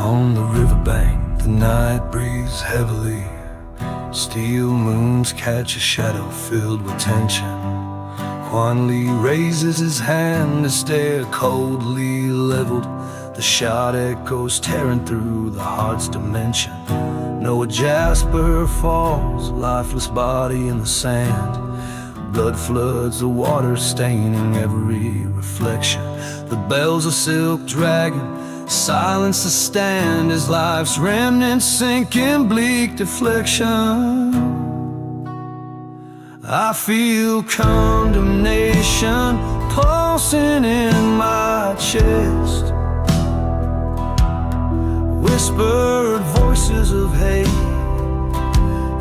On the riverbank, the night breathes heavily. Steel moons catch a shadow filled with tension. Quan Lee raises his hand to stare coldly leveled. The shot echoes tearing through the heart's dimension. Noah Jasper falls, lifeless body in the sand. Blood floods the water, staining every reflection. The bells of silk dragon silence the stand as life's remnants sink in bleak deflection. I feel condemnation pulsing in my chest. Whispered voices of hate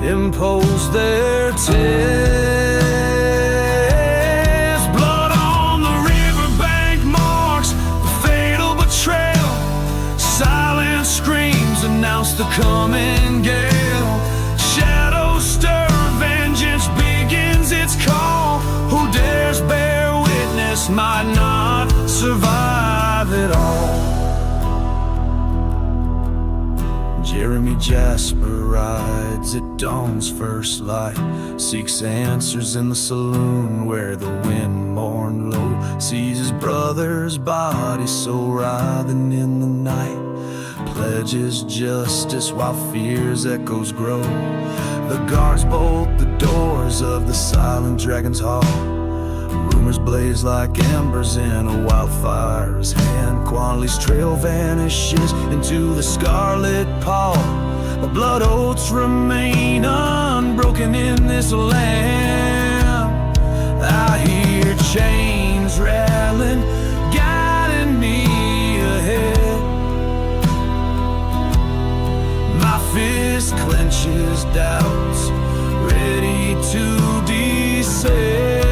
impose their test. Blood on the riverbank marks the fatal betrayal. Silent screams announce the coming gale. Shadows stir, vengeance begins its call. Who dares bear witness might not survive it all. Jeremy Jasper rides at dawn's first light, seeks answers in the saloon where the wind mourned low, sees his brother's body so writhing in the night, pledges justice while fear's echoes grow. The guards bolt the doors of the silent dragon's hall. Rumors blaze like embers in a wildfire's hand. Quan Lee's trail vanishes into the scarlet pall. The blood oaths remain unbroken in this land. I hear chains rattling, guiding me ahead. My fist clenches doubts, ready to descend.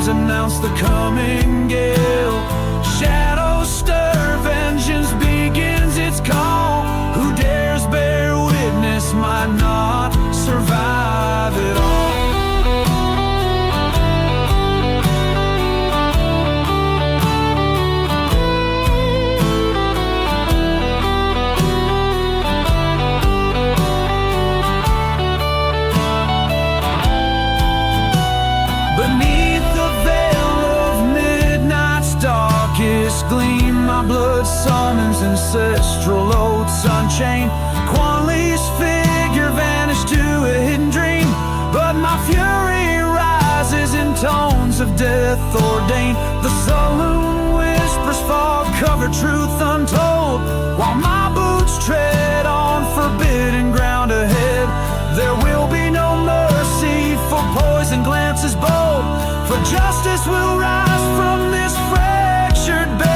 Announce the coming gale. Shadows stir, vengeance begins its call. Who dares bear witness might not survive it all. Gleam, my blood summons ancestral oaths unchained. Quan Lee's figure vanished to a hidden dream, but my fury rises in tones of death ordained. The saloon whispers fog-covered truth untold, while my boots tread on forbidden ground ahead. There will be no mercy for poison glances bold, for justice will rise from this fractured bed.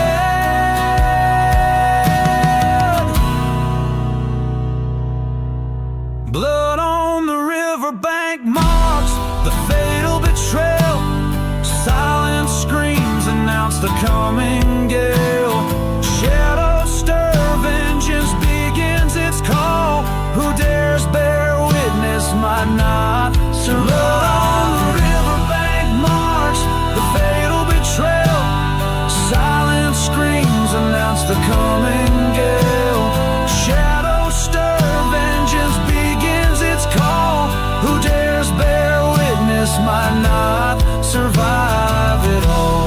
Blood on the riverbank marks the fatal betrayal. Silent screams announce the coming gale. Shadows stir, vengeance begins its call. Who dares bear witness might not survive. Blood on the riverbank marks the fatal betrayal. Silent screams announce the coming gale. Shadows stir, vengeance begins its call. Who dares bear witness might not survive it all.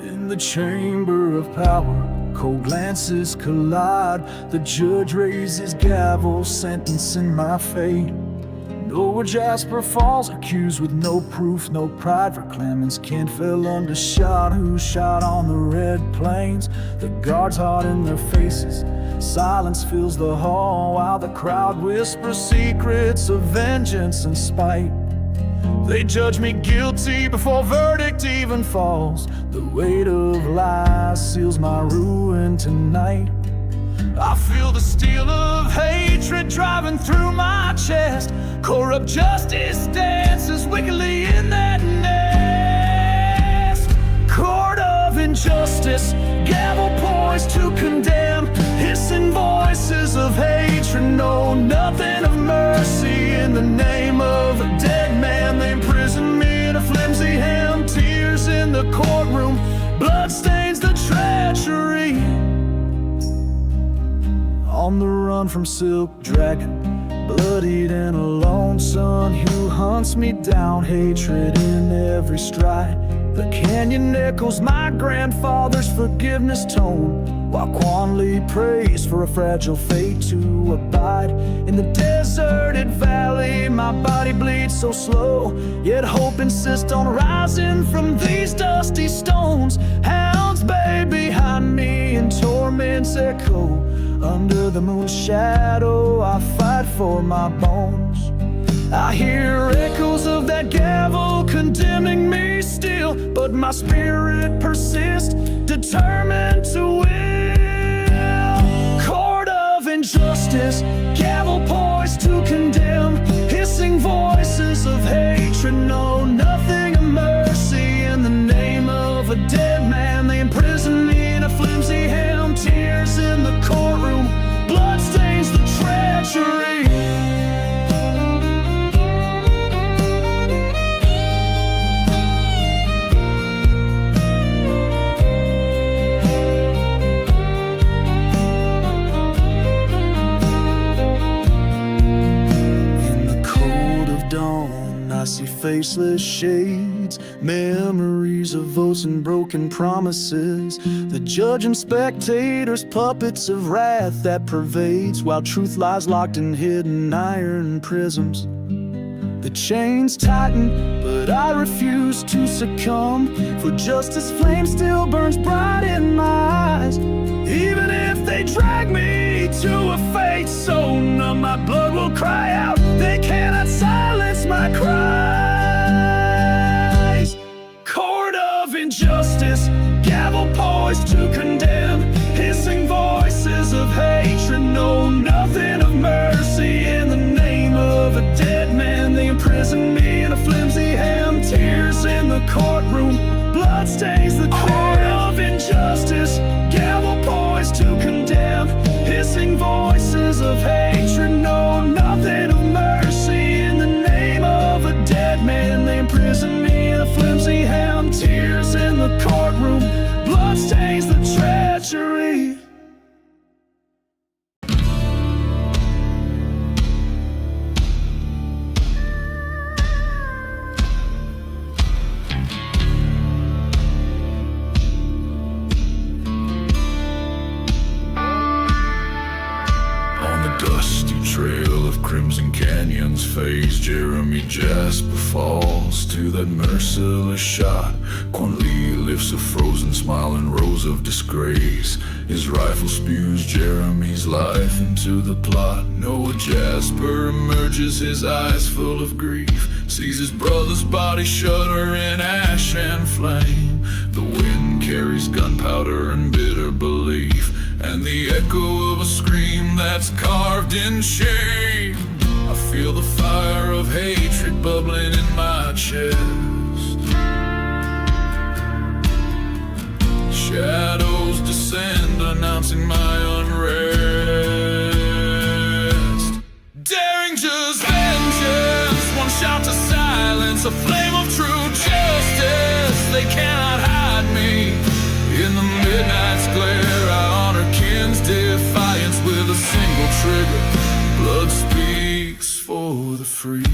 In the chamber of power, cold glances collide. The judge raises gavel, sentencing my fate. Noah Jasper falls, accused with no proof, no pride. For Clemens Kent fell under shot, who shot on the red plains. The guards hot in their faces, silence fills the hall, while the crowd whispers secrets of vengeance and spite. They judge me guilty before verdict even falls. The weight of lies seals my ruin tonight. I feel the steel of hatred driving through my chest. Corrupt justice dances wickedly in that nest. Court of injustice, gavel poised to condemn. Hissing voices of hatred know nothing of mercy. In the name of a dead man, they imprison me in a flimsy hem. Tears in the courtroom, blood stains the treachery. On the run from Silk Dragon, bloodied and alone, son who hunts me down. Hatred in every stride. The canyon echoes my grandfather's forgiveness tone, while Quan Li prays for a fragile fate to abide. In the deserted valley, my body bleeds so slow, yet hope insists on rising from these dusty stones. Hounds bay behind me and torments echo. Under the moon's shadow, I fight for my bones. I hear echoes of that gavel condemning me still, but my spirit persists, determined to will. Court of injustice, gavel poised to condemn. Hissing voices of hatred know nothing of mercy. In the name of a dead man, they imprison me in a flimsy hem. Tears in the courtroom, blood stains the treachery. I see faceless shades, memories of oaths and broken promises. The judge and spectators, puppets of wrath that pervades, while truth lies locked in hidden iron prisms. The chains tighten, but I refuse to succumb, for justice flame still burns bright in my eyes. Even if they drag me to a fate so numb, my blood will cry out. They cannot silence my cries. Court of injustice, gavel poised to condemn. Hissing voices of hatred know nothing of mercy. In the name of a dead man, they imprison me in a flimsy hem. Tears in the courtroom, blood stains the court of injustice, gavel poised to condemn. Hissing voices of hatred know nothing of mercy. In the name of a dead man, they imprison me in a flimsy hem. Tears in the courtroom, blood stains the treachery. Trail of crimson canyons fades, Jeremy Jasper falls to that merciless shot. Quan Li lifts a frozen smile in rows of disgrace. His rifle spews Jeremy's life into the plot. Noah Jasper emerges, his eyes full of grief, sees his brother's body shudder in ash and flame. The wind carries gunpowder and bitter belief, and the echo of a scream that's carved in shame. I feel the fire of hatred bubbling in my chest. Shadows descend, announcing my unrest. Daring just vengeance, one shout to silence, a flame of true justice. They cannot hide me. In the midnight's glare, I honor kin's defiance with a single trigger. Blood speaks for the free.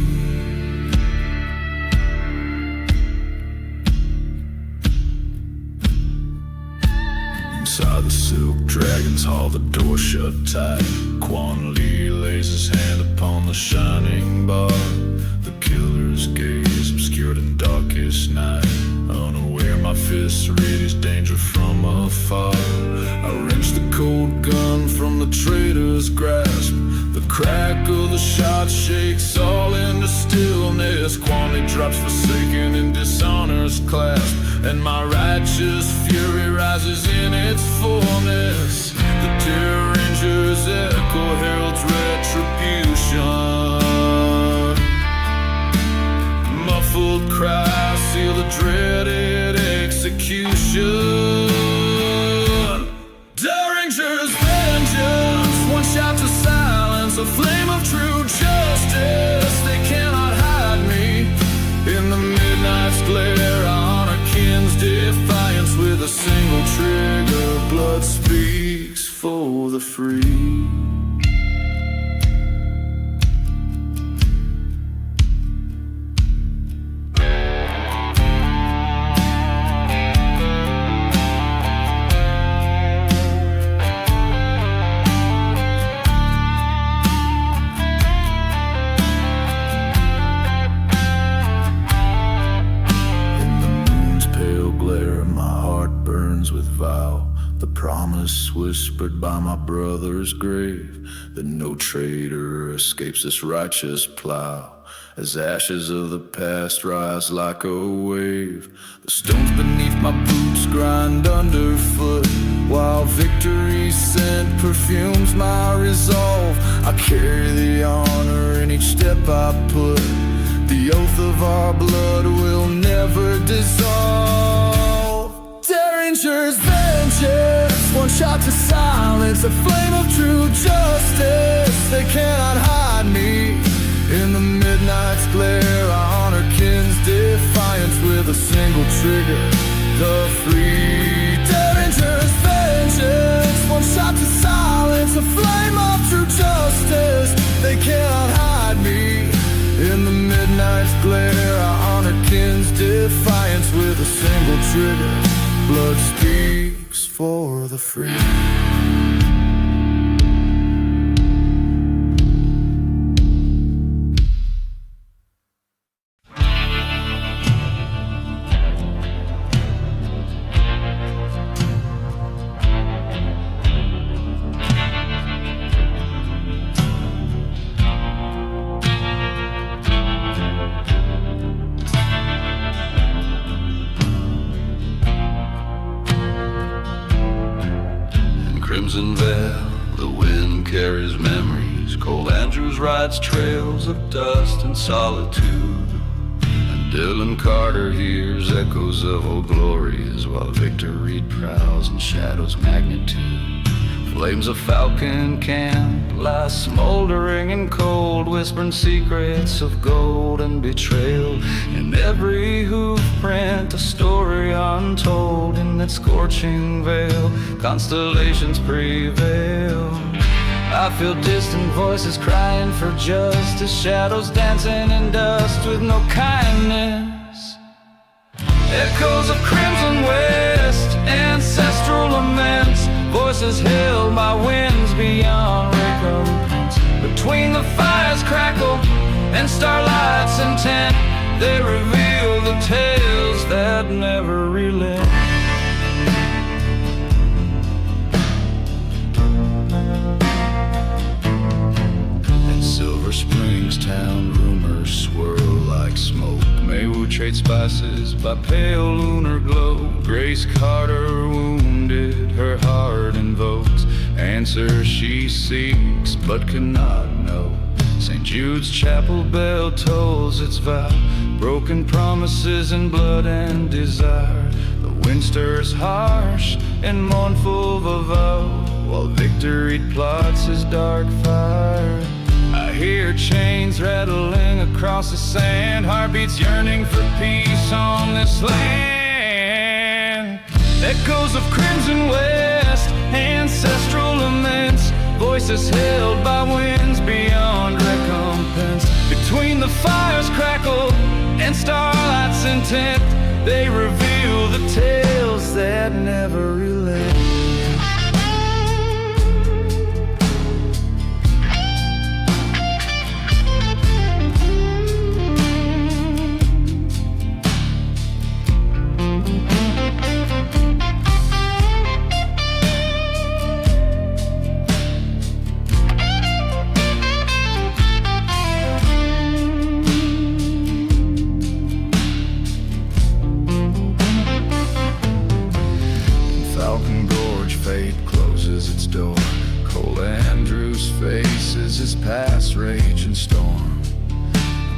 Inside the Silk Dragon's hall, the door shut tight. Quan Li lays his hand upon the shining bar. The killer's gaze obscured in darkest night. Unaware, my fists read his danger from afar. I wrench the cold gun from the traitor's grasp. The crack of the shot shakes all into stillness. Quan Li drops forsaken in dishonor's clasp, and my righteous fury rises in its fullness. The derringer Derringer's vengeance, one shot to silence, a flame of true justice. They cannot hide me in the midnight's glare. I honor kin's defiance with a single trigger. Blood speaks for the free. The promise whispered by my brother's grave, that no traitor escapes this righteous plow. As ashes of the past rise like a wave, the stones beneath my boots grind underfoot, while victory's scent perfumes my resolve. I carry the honor in each step I put. The oath of our blood will never dissolve. Derringer's vengeance, one shot to silence, a flame of true justice. They cannot hide me in the midnight's glare. I honor kin's defiance with a single trigger. The free. Derringer's vengeance, one shot to silence, a flame of true justice. They cannot hide me in the midnight's glare. I honor kin's defiance with a single trigger. Blood speaks for the free. Crimson Vale, the wind carries memories. Cold Andrews rides trails of dust and solitude, and Dylan Carter hears echoes of old glories, while Victor Reed prowls in shadow's magnitude. Flames of Falcon Camp lie smoldering and cold, whispering secrets of gold and betrayal. In every hoof print, a story untold. In that scorching veil, constellations prevail. I feel distant voices crying for justice, shadows dancing in dust with no kindness. Echoes of Crimson West, ancestral laments, voices held by winds beyond recompense. Between the fire's crackle and starlight's intent, they reveal the tales that never relent. In Silver Springs town, rumors swirl like smoke. Maywood trade spices by pale lunar glow. Grace Carter wounded, her heart invokes answers she seeks but cannot know. St. Jude's chapel bell tolls its vow, broken promises in blood and desire. The wind stirs harsh and mournful vow, while victory plots his dark fire. I hear chains rattling across the sand, heartbeats yearning for peace on this land. Echoes of Crimson West, ancestral laments, voices held by winds beyond recompense. Between the fire's crackle and starlight's intent, they reveal the tales that never relent. His past rage and storm.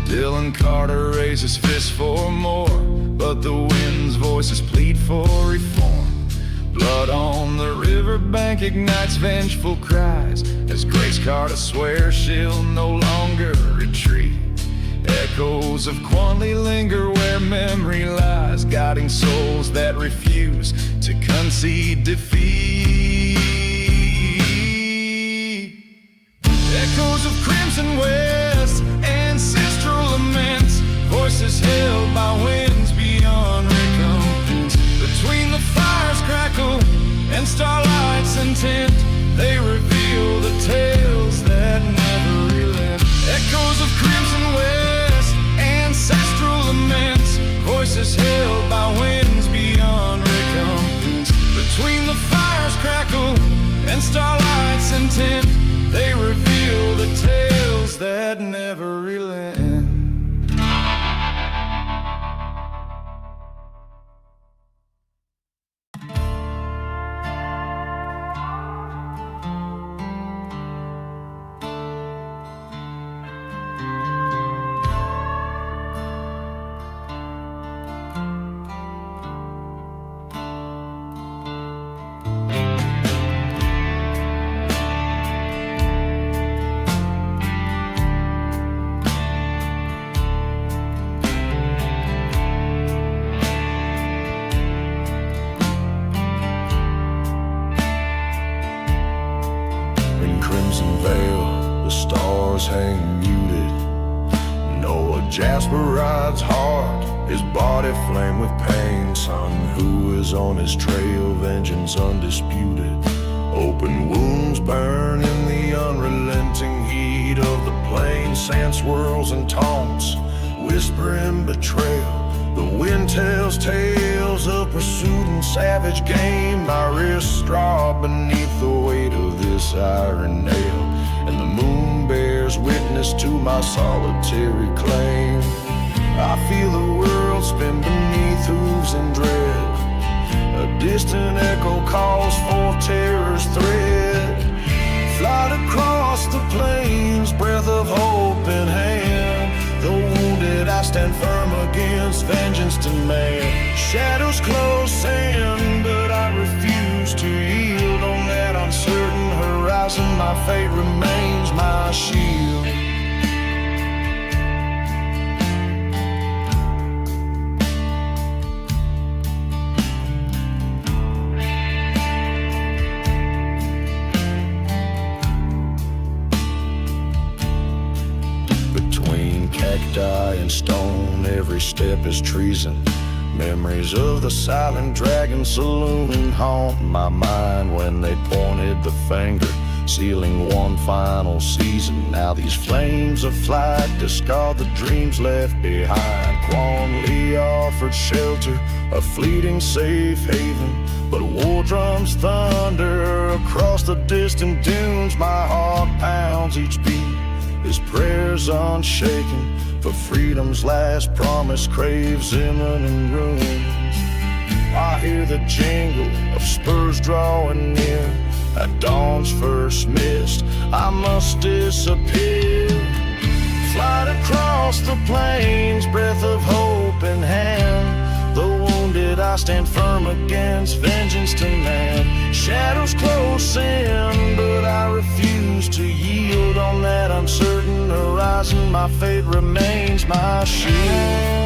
Dylan Carter raises his fist for more, but the wind's voices plead for reform. Blood on the riverbank ignites vengeful cries as Grace Carter swears she'll no longer retreat. Echoes of Quanley linger where memory lies, guiding souls that refuse to concede defeat. Echoes of Crimson West, ancestral laments, voices held by winds beyond recompense. Between the fire's crackle and starlight's intent, they reveal the tales that never relent. Echoes of Crimson West, ancestral laments, voices held by winds beyond recompense. Between the fire's crackle and starlight's intent, they reveal the tales that never relent. Hang muted. Noah Jasper rides hard, his body flame with pain. Son who is on his trail, vengeance undisputed. Open wounds burn in the unrelenting heat of the plain. Sand swirls and taunts, whispering betrayal. The wind tells tales of pursuit and savage game. My wrist straw beneath the weight of this iron nail, and the moon bears witness to my solitary claim. I feel the world spin beneath hooves and dread. A distant echo calls forth terror's thread. Flight across the plains, breath of hope in hand. Though wounded, I stand firm against vengeance demand. Shadows close in, but I refuse to yield. On that uncertain horizon, my fate remains my shield. Between cacti and stone, every step is treason. Memories of the silent dragon saloon haunt my mind when they pointed the finger, sealing one final season. Now these flames of flight discard the dreams left behind. Quan Lee offered shelter, a fleeting safe haven, but war drums thunder across the distant dunes. My heart pounds each beat, his prayers unshaken, for freedom's last promise craves imminent ruins. I hear the jingle of spurs drawing near. At dawn's first mist, I must disappear. Flight across the plains, breath of hope in hand. Though wounded, I stand firm against vengeance demand. Shadows close in, but I refuse to yield. On that uncertain horizon, my fate remains my shield.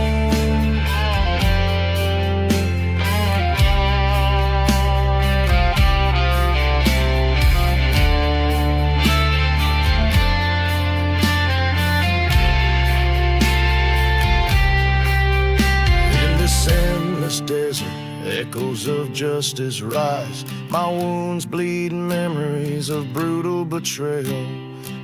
Desert, echoes of justice rise. My wounds bleed memories of brutal betrayal,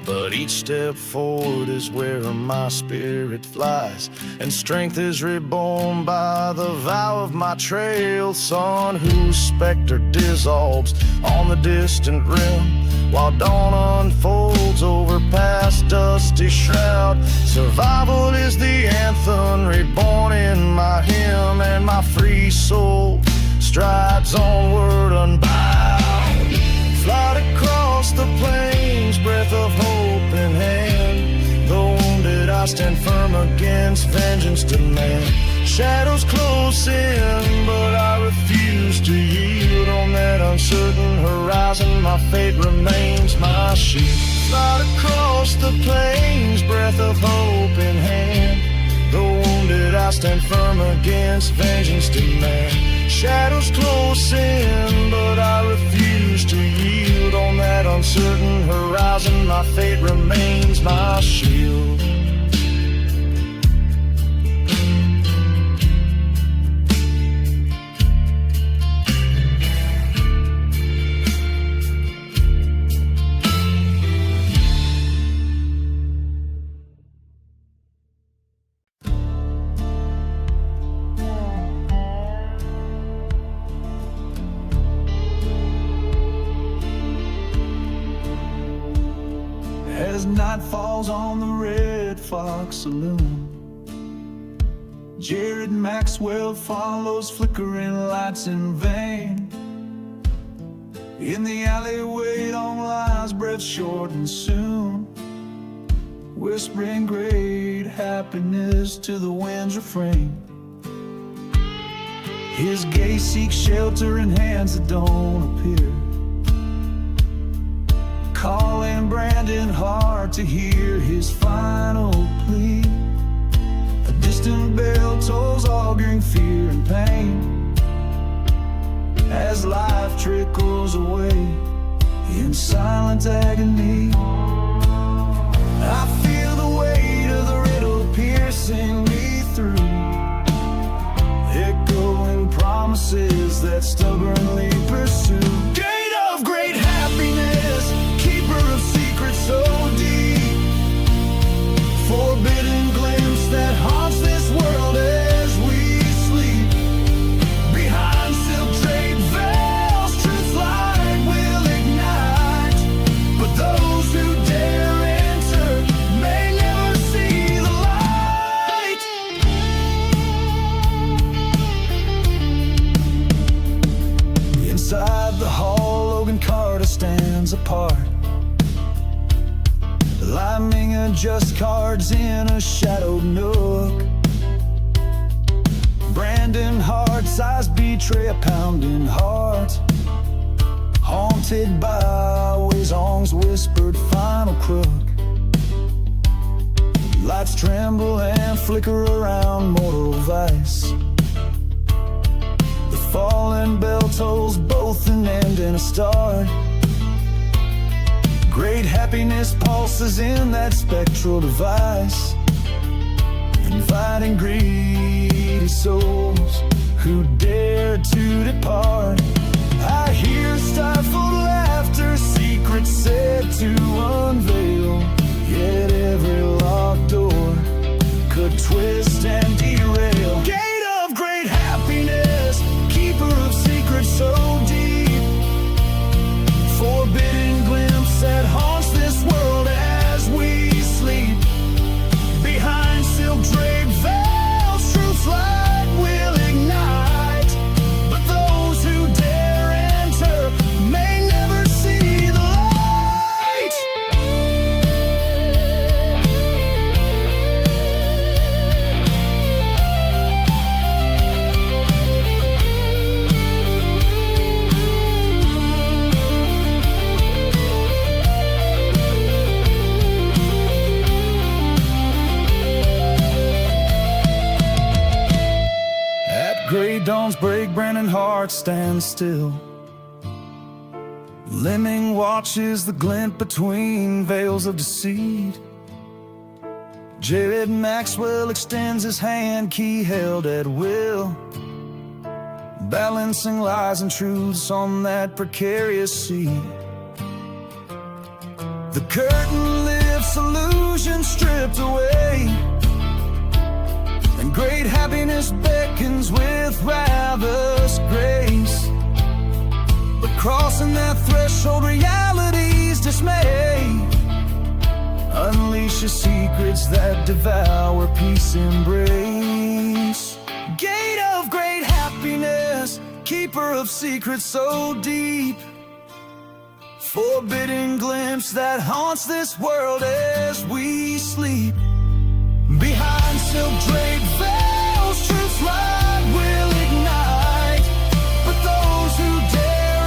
but each step forward is where my spirit flies, and strength is reborn by the vow of my trail. Son whose specter dissolves on the distant rim, while dawn unfolds over past dusty shroud. Survival is the anthem reborn in my hymn, and my free soul strides onward unbound. Flight across the plains, breath of hope in hand. Though wounded, I stand firm against vengeance demand. Shadows close in, but I refuse to yield. on that uncertain horizon. My fate remains my shield. Fly across the plains, breath of hope in hand. Though wounded, I stand firm against vengeance demand. Shadows close in, but I refuse to yield. On that uncertain horizon, my fate remains my shield. As night falls on the Red Fox Saloon, Jared Maxwell follows flickering lights in vain. In the alleyway, long lines, breath short and soon, whispering great happiness to the wind's refrain. His gaze seeks shelter in hands that don't appear, calling Brandon hard to hear his final plea. A distant bell tolls, auguring fear and pain, as life trickles away in silent agony. I feel the weight of the riddle piercing me through, echoing promises that stubbornly pursue. Gate of great happiness, keeper of secrets so deep, forbidden glimpse that haunts this world as we sleep. Behind silk drape veils, truth's light will ignite, but those who dare enter may never see the light. Inside the hall, Logan Carter stands apart, liming adjust cards in a shadowed nook. Brandon Hart's eyes betray a pounding heart, haunted by Wei Zong's whispered final crook. Lights tremble and flicker around mortal vice. The fallen bell tolls both an end and a start. Great happiness pulses in that spectral device, inviting greedy souls who dare to depart. I hear stifled laughter, secrets said to unveil, yet every locked door could twist and derail. Gate of great happiness, keeper of secrets so deep, forbidden glimpse that haunts this world as we sleep. Behind silk draped veils, truth's light will ignite, but those who dare enter may never see the light. Gray dawns break, Brandon Hart stands still. Lemming watches the glint between veils of deceit. Jared Maxwell extends his hand, key held at will, balancing lies and truths on that precarious seat. The curtain lifts, illusion stripped away, and great happiness beckons with ravenous grace. But crossing that threshold, reality's dismay unleashes secrets that devour peace embrace. Gate of great happiness, keeper of secrets so deep, forbidden glimpse that haunts this world as we sleep. Behind silk draped veils, truth's light will ignite, but those who dare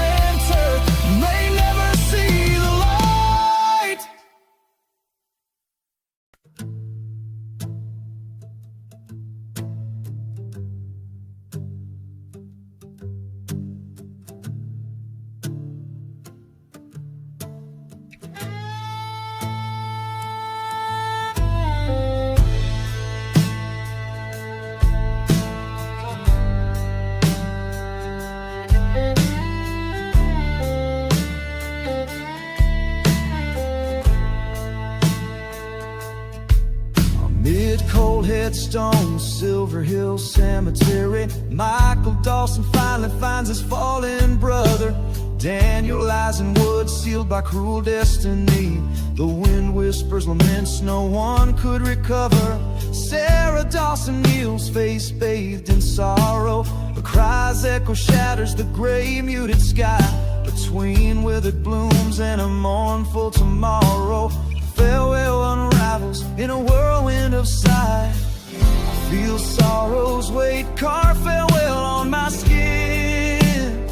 headstone, Silver Hill Cemetery. Michael Dawson finally finds his fallen brother. Daniel lies in wood, sealed by cruel destiny. The wind whispers laments no one could recover. Sarah Dawson kneels, face bathed in sorrow. Her cries echo shatters the gray muted sky. Between withered blooms and a mournful tomorrow, farewell unravels in a whirlwind of sight. I feel sorrow's weight carve farewell on my skin.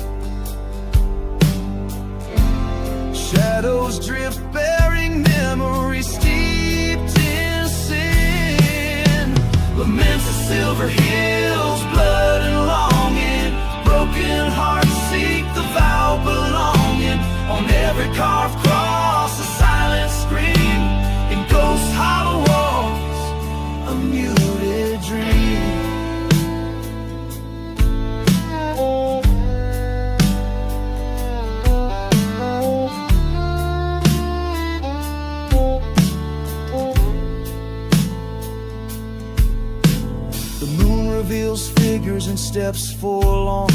Shadows drift bearing memories steeped in sin. Laments of Silver Hills, blood and longing. Broken hearts seek the vow belonging. On every carved cross, a silent scream. In ghost hollow walls, a muted dream. The moon reveals figures and steps forlorn.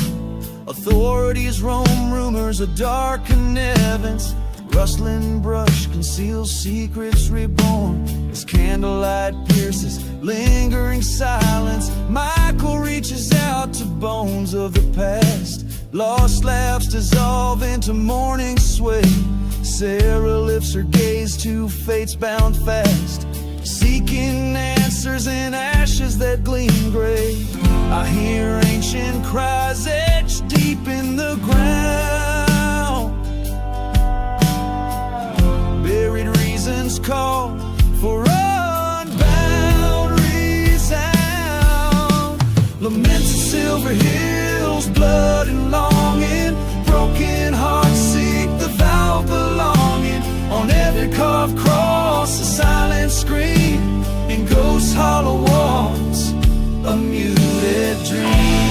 Authorities roam rumors of darkened heavens. Rustling brush conceals secrets reborn. As candlelight pierces lingering silence, Michael reaches out to bones of the past. Lost slabs dissolve into morning sway. Sarah lifts her gaze to fates bound fast, seeking answers in ashes that gleam gray. I hear ancient cries etched deep in the ground. Buried reasons call for unbound resound. Laments of Silver Hills, blood and longing. Broken hearts seek the vow belonging. On every carved cross, a silent scream. In ghost hollow walls, a muted dream.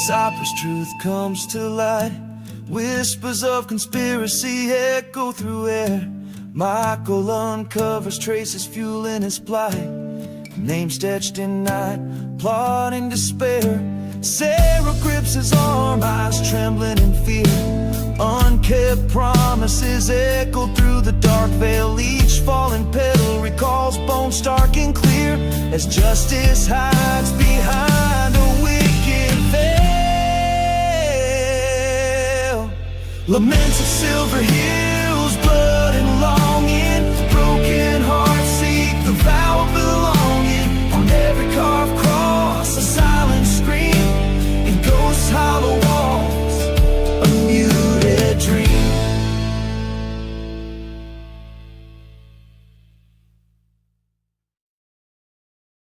Cypress truth comes to light. Whispers of conspiracy echo through air. Michael uncovers traces fueling his plight. Names etched in night, plotting despair. Sarah grips his arm, eyes trembling in fear. Unkept promises echo through the dark veil. Each fallen petal recalls bones stark and clear, as justice hides behind a wicked veil. Laments of Silver Hill,